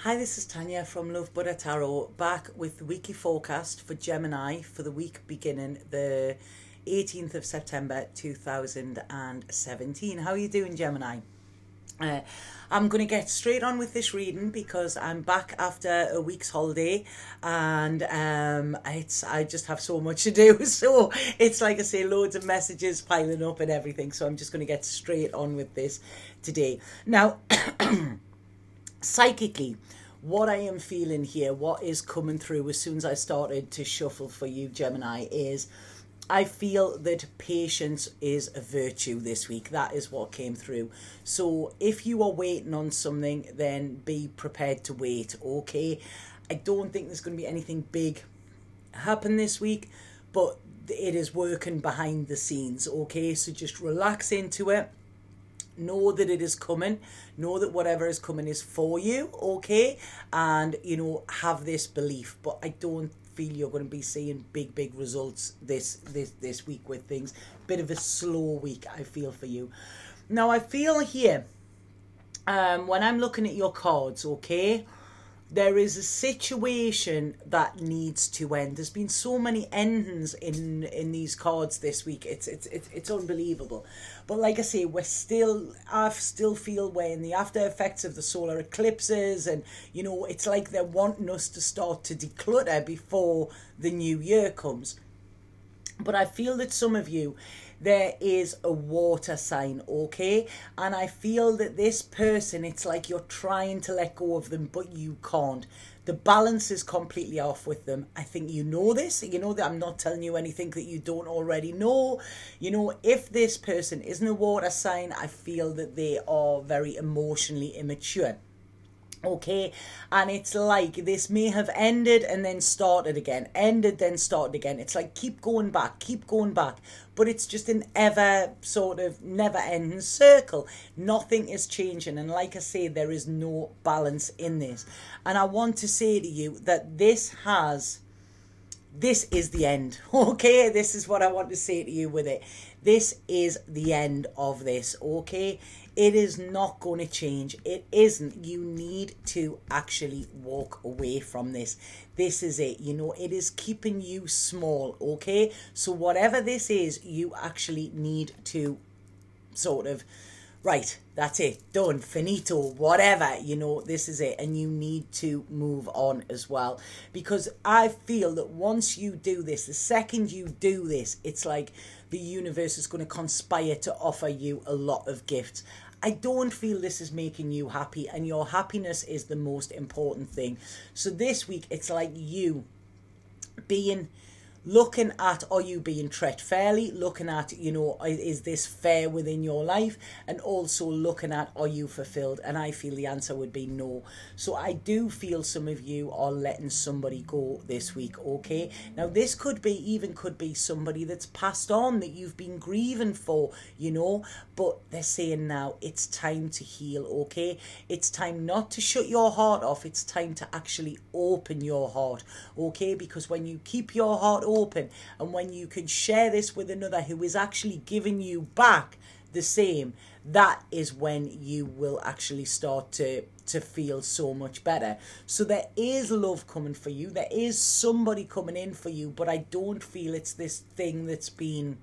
Hi, this is Tanya from Love Buddha Tarot, back with the weekly forecast for Gemini for the week beginning the 18th of September 2017. How are you doing, Gemini? I'm going to get straight on with this reading because I'm back after a week's holiday and I just have so much to do. So it's like I say, loads of messages piling up and everything. So I'm just going to get straight on with this today. Now, psychically, what I am feeling here, what is coming through as soon as I started to shuffle for you, Gemini, is I feel that patience is a virtue this week. That is what came through. So if you are waiting on something, then be prepared to wait, okay? I don't think there's going to be anything big happen this week, but it is working behind the scenes, okay? So just relax into it. Know that it is coming. Know that whatever is coming is for you, okay? And, you know, have this belief. But I don't feel you're going to be seeing big results this week with things. Bit of a slow week, I feel, for you. Now, I feel here, when I'm looking at your cards, okay, there is a situation that needs to end. There's been so many endings in these cards this week. It's unbelievable. But like I say, I still feel we're in the after effects of the solar eclipses, and you know, it's like they're wanting us to start to declutter before the new year comes. But I feel that some of you, there is a water sign, okay? And I feel that this person, it's like you're trying to let go of them, but you can't. The balance is completely off with them. I think you know this. You know that I'm not telling you anything that you don't already know. You know, if this person isn't a water sign, I feel that they are very emotionally immature. Okay, and it's like this may have ended and then started again, ended then started again. It's like keep going back, but it's just an ever sort of never ending circle. Nothing is changing, and like I say, there is no balance in this. And I want to say to you that this is the end, okay? This is what I want to say to you with it. This is the end of this, okay? It is not going to change. It isn't. You need to actually walk away from this. This is it. You know, it is keeping you small, okay? So whatever this is, you actually need to sort of, right, that's it, done, finito, whatever, you know, this is it. And you need to move on as well. Because I feel that once you do this, the second you do this, it's like the universe is going to conspire to offer you a lot of gifts. I don't feel this is making you happy, and your happiness is the most important thing. So this week, it's like you looking at, are you being treated fairly? Looking at, you know, is this fair within your life? And also looking at, are you fulfilled? And I feel the answer would be no. So I do feel some of you are letting somebody go this week, okay? Now this could be somebody that's passed on that you've been grieving for, you know, but they're saying now it's time to heal, okay? It's time not to shut your heart off. It's time to actually open your heart, okay? Because when you keep your heart open, and when you can share this with another who is actually giving you back the same, that is when you will actually start to feel so much better. So there is love coming for you. There is somebody coming in for you, but I don't feel it's this thing that's been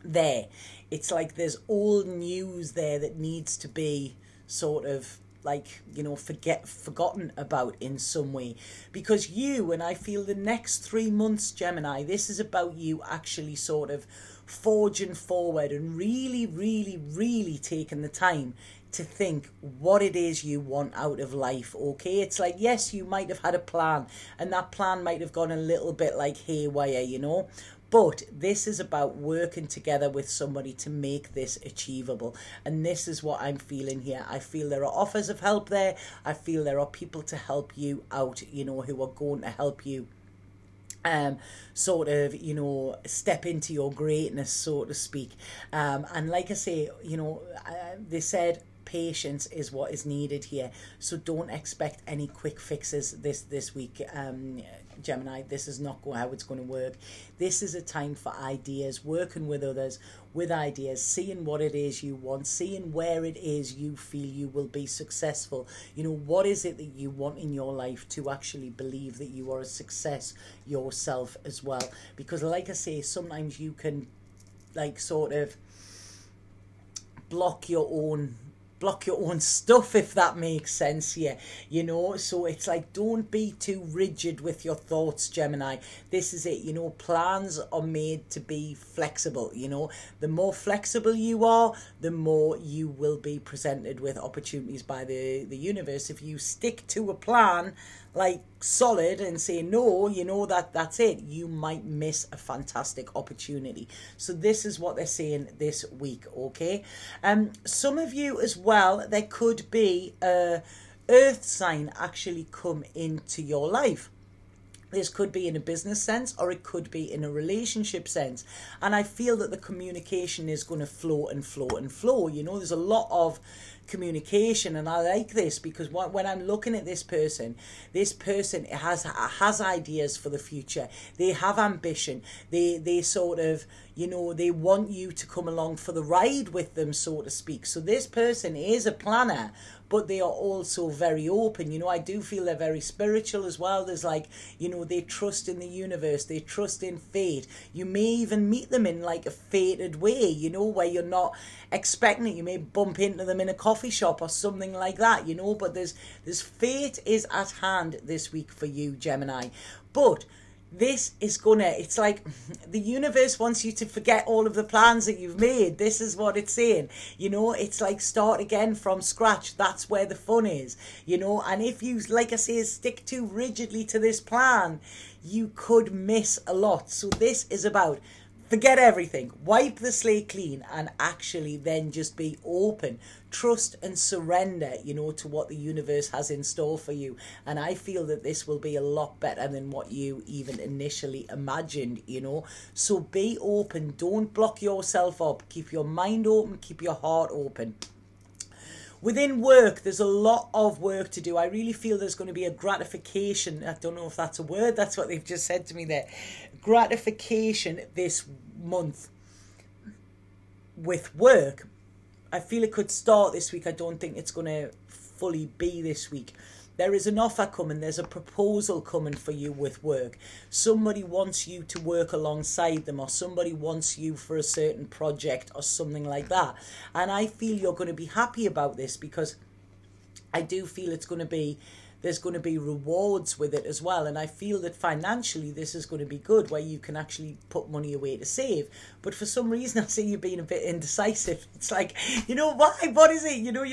there. It's like there's old news there that needs to be sort of like, you know, forgotten about in some way. Because you, and I feel the next 3 months, Gemini, this is about you actually sort of forging forward and really taking the time to think what it is you want out of life, okay? It's like, yes, you might have had a plan, and that plan might have gone a little bit like haywire, you know? But this is about working together with somebody to make this achievable. And this is what I'm feeling here. I feel there are offers of help there. I feel there are people to help you out, you know, who are going to help you sort of, you know, step into your greatness, so to speak. And like I say, you know, they said patience is what is needed here. So don't expect any quick fixes this week, Gemini. This is not how it's going to work. This is a time for ideas, working with others, with ideas, seeing what it is you want, seeing where it is you feel you will be successful. You know, what is it that you want in your life to actually believe that you are a success yourself as well. Because like I say, sometimes you can like sort of block your own stuff, if that makes sense here, you know. So it's like, don't be too rigid with your thoughts, Gemini. This is it, you know. Plans are made to be flexible, you know. The more flexible you are, the more you will be presented with opportunities by the universe. If you stick to a plan like solid and say no, you know, that's it, you might miss a fantastic opportunity. So this is what they're saying this week, okay? Some of you as well, there could be a earth sign actually come into your life. This could be in a business sense, or it could be in a relationship sense. And I feel that the communication is going to flow and flow and flow. You know, there's a lot of communication, and I like this because when I'm looking at this person has ideas for the future. They have ambition. They sort of, you know, they want you to come along for the ride with them, so to speak. So this person is a planner, but they are also very open. You know, I do feel they're very spiritual as well. There's like, you know, they trust in the universe. They trust in fate. You may even meet them in like a fated way, you know, where you're not expecting it. You may bump into them in a coffee shop or something like that, you know. But there's fate is at hand this week for you, Gemini. But this is it's like the universe wants you to forget all of the plans that you've made. This is what it's saying, you know. It's like start again from scratch. That's where the fun is, you know. And if you, like I say, stick too rigidly to this plan, you could miss a lot. So this is about forget everything, wipe the slate clean, and actually then just be open, trust and surrender, you know, to what the universe has in store for you. And I feel that this will be a lot better than what you even initially imagined, you know. So be open, don't block yourself up, keep your mind open, keep your heart open. Within work, there's a lot of work to do. I really feel there's going to be a gratification. I don't know if that's a word. That's what they've just said to me there. Gratification this month with work. I feel it could start this week. I don't think it's going to fully be this week. There is an offer coming. There's a proposal coming for you with work. Somebody wants you to work alongside them, or somebody wants you for a certain project or something like that. And I feel you're going to be happy about this, because I do feel there's going to be rewards with it as well. And I feel that financially this is going to be good, where you can actually put money away to save. But for some reason I see you being a bit indecisive. It's like, you know, why? What is it? You know,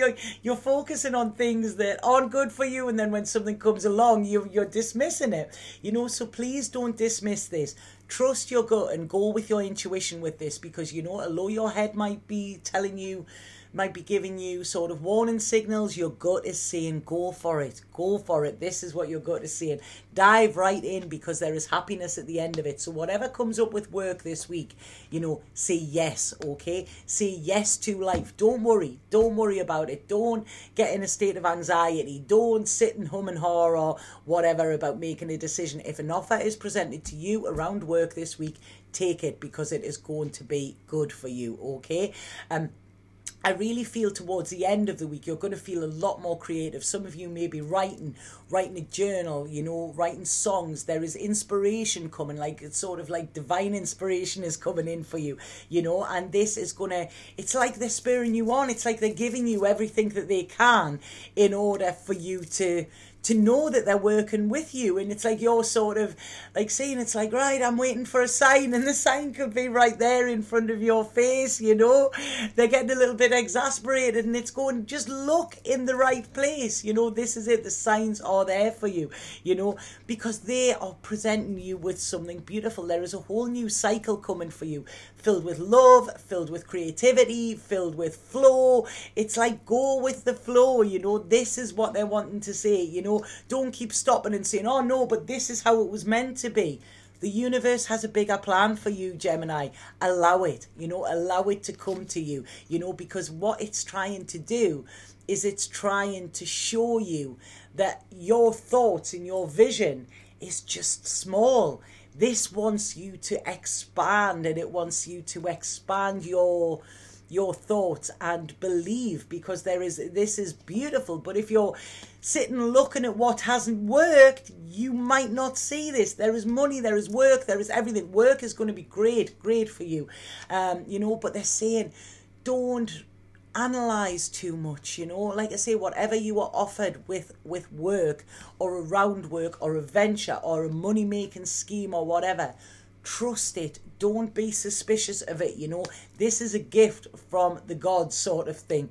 you're focusing on things that aren't good for you, and then when something comes along, you're dismissing it. You know, so please don't dismiss this. Trust your gut and go with your intuition with this, because, you know, although your head might be telling you, might be giving you sort of warning signals, your gut is saying go for it, go for it. This is what your gut is saying. Dive right in, because there is happiness at the end of it. So whatever comes up with work this week, you know, say yes, okay? Say yes to life. Don't worry about it. Don't get in a state of anxiety. Don't sit and hum and haw or whatever about making a decision. If an offer is presented to you around work this week, take it, because it is going to be good for you, okay? I really feel towards the end of the week, you're going to feel a lot more creative. Some of you may be writing a journal, you know, writing songs. There is inspiration coming, like it's sort of like divine inspiration is coming in for you, you know, and this is going to, it's like they're spurring you on. It's like they're giving you everything that they can in order for you to know that they're working with you. And it's like you're sort of like saying, it's like, right, I'm waiting for a sign, and the sign could be right there in front of your face, you know. They're getting a little bit exasperated, and it's going, just look in the right place, you know. This is it. The signs are there for you, you know, because they are presenting you with something beautiful. There is a whole new cycle coming for you, filled with love, filled with creativity, filled with flow. It's like, go with the flow, you know. This is what they're wanting to say, you know. Don't keep stopping and saying, oh no, but this is how it was meant to be. The universe has a bigger plan for you, Gemini. Allow it, you know, allow it to come to you, you know, because what it's trying to do is it's trying to show you that your thoughts and your vision is just small. This wants you to expand, and it wants you to expand your thoughts and believe, because this is beautiful. But if you're sitting looking at what hasn't worked, you might not see this. There is money, there is work, there is everything. Work is going to be great for you, but they're saying don't analyze too much, like I say, whatever you are offered with work or around work or a venture or a money making scheme or whatever, trust it. Don't be suspicious of it. This is a gift from the gods, sort of thing.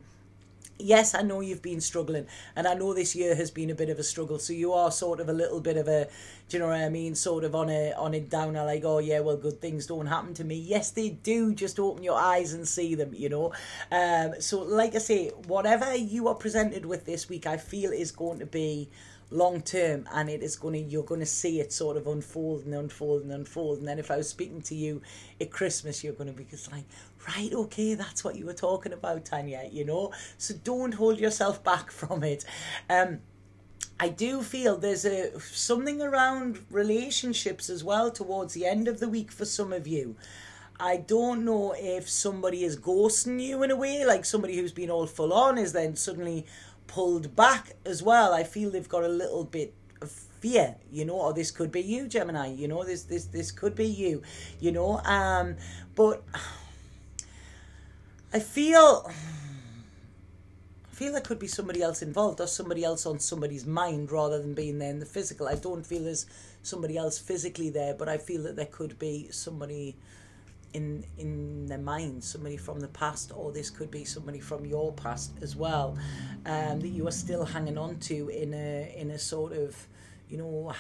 Yes, I know you've been struggling, and I know this year has been a bit of a struggle, so you are sort of a little bit of a, do you know what I mean, sort of on a downer, like, oh yeah, well, good things don't happen to me. Yes, they do. Just open your eyes and see them, so like I say, whatever you are presented with this week, I feel is going to be long term, and you're going to see it sort of unfold. And then if I was speaking to you at Christmas, you're going to be just like, right, okay, that's what you were talking about, Tanya, so don't hold yourself back from it. I do feel there's something around relationships as well towards the end of the week for some of you. I don't know if somebody is ghosting you in a way, like somebody who's been all full on is then suddenly pulled back as well. I feel they've got a little bit of fear, or this could be you, Gemini, this could be you, but I feel there could be somebody else involved, or somebody else on somebody's mind rather than being there in the physical. I don't feel there's somebody else physically there, but I feel that there could be somebody in their mind, somebody from the past, or this could be somebody from your past as well, that you are still hanging on to in a sort of,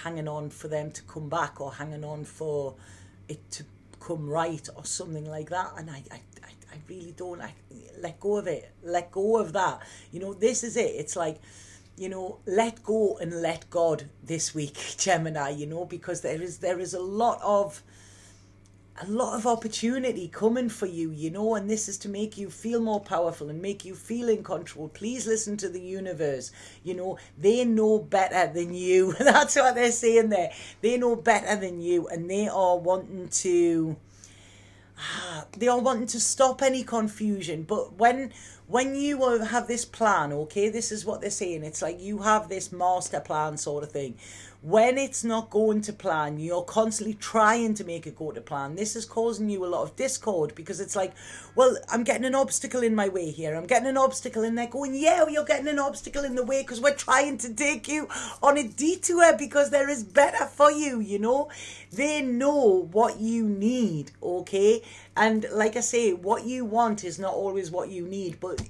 hanging on for them to come back, or hanging on for it to come right, or something like that. And I really don't. Let go of it. Let go of that. This is it. It's like, let go and let God this week, Gemini. Because there is a lot of opportunity coming for you, and this is to make you feel more powerful and make you feel in control. Please listen to the universe. They know better than you. That's what they're saying there. They know better than you, and they are wanting to stop any confusion. But when you have this plan, okay, this is what they're saying. It's like you have this master plan sort of thing. When it's not going to plan, you're constantly trying to make it go to plan. This is causing you a lot of discord, because it's like, well, I'm getting an obstacle in my way here. I'm getting an obstacle, and they're going, yeah, well, you're getting an obstacle in the way because we're trying to take you on a detour, because there is better for you, They know what you need, okay? And like I say, what you want is not always what you need, but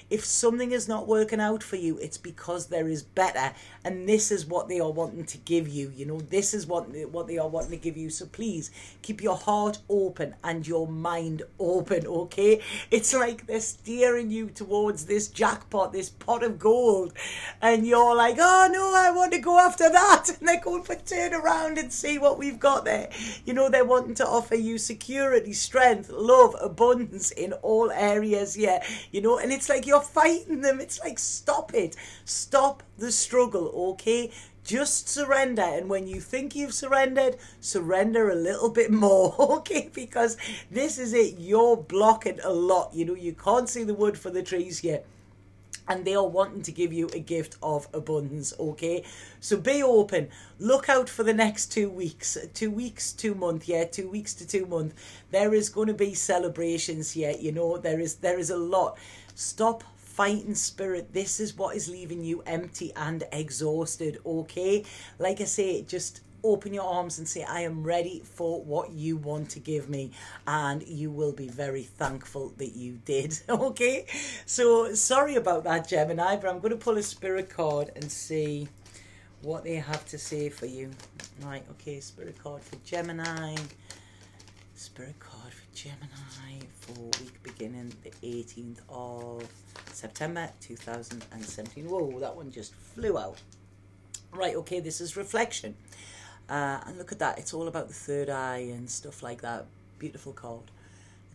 if something is not working out for you, it's because there is better, and this is what they are wanting to give you, this is what they are wanting to give you. So please keep your heart open and your mind open, okay? It's like they're steering you towards this jackpot, this pot of gold, and you're like, oh no, I want to go after that, and they're going, but turn around and see what we've got there. They're wanting to offer you security, strength, love, abundance in all areas, yeah, and it's like you're fighting them. It's like, stop it, stop the struggle, okay? Just surrender, and when you think you've surrendered, surrender a little bit more, okay? Because this is it, you're blocking a lot, you can't see the wood for the trees yet. And they are wanting to give you a gift of abundance, okay? So be open. Look out for the next 2 weeks. 2 weeks, 2 months, yeah, 2 weeks to 2 months. There is going to be celebrations, yeah, there is a lot. Stop fighting spirit. This is what is leaving you empty and exhausted, okay? Like I say, just open your arms and say, I am ready for what you want to give me, and you will be very thankful that you did, okay? So sorry about that, Gemini, but I'm going to pull a spirit card and see what they have to say for you. Right, okay, spirit card for Gemini. Spirit card for Gemini for week beginning the 18th of September 2017. Whoa, that one just flew out. Right, okay, this is reflection. And look at that, it's all about the third eye and stuff like that. Beautiful card.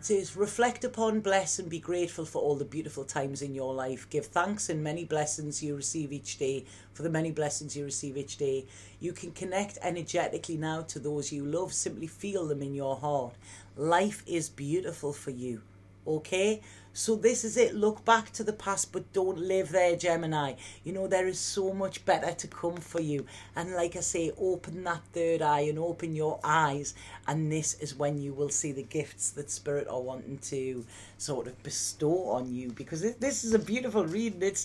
It says, reflect upon, bless and be grateful for all the beautiful times in your life. Give thanks and many blessings you receive each day, for the many blessings you receive each day. You can connect energetically now to those you love. Simply feel them in your heart. Life is beautiful for you. Okay, so this is it. Look back to the past, but don't live there, Gemini. You know, there is so much better to come for you. And like I say, open that third eye and open your eyes. And this is when you will see the gifts that Spirit are wanting to sort of bestow on you. Because this is a beautiful reading. It's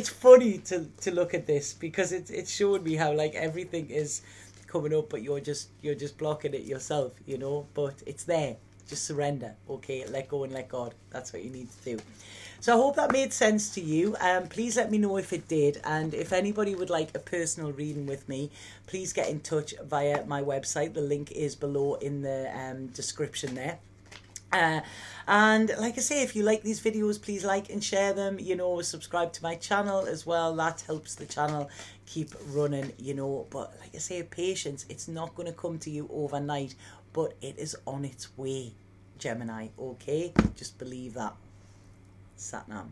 funny to look at this, because it's showing me how like everything is coming up, but you're just blocking it yourself, you know. But it's there. Just surrender, okay? Let go and let God. That's what you need to do. So I hope that made sense to you. Please let me know if it did. And if anybody would like a personal reading with me, please get in touch via my website. The link is below in the description there. And like I say, if you like these videos, please like and share them. You know, subscribe to my channel as well. That helps the channel keep running, you know. But like I say, patience, it's not going to come to you overnight, but it is on its way, Gemini, okay? Just believe that. Satnam.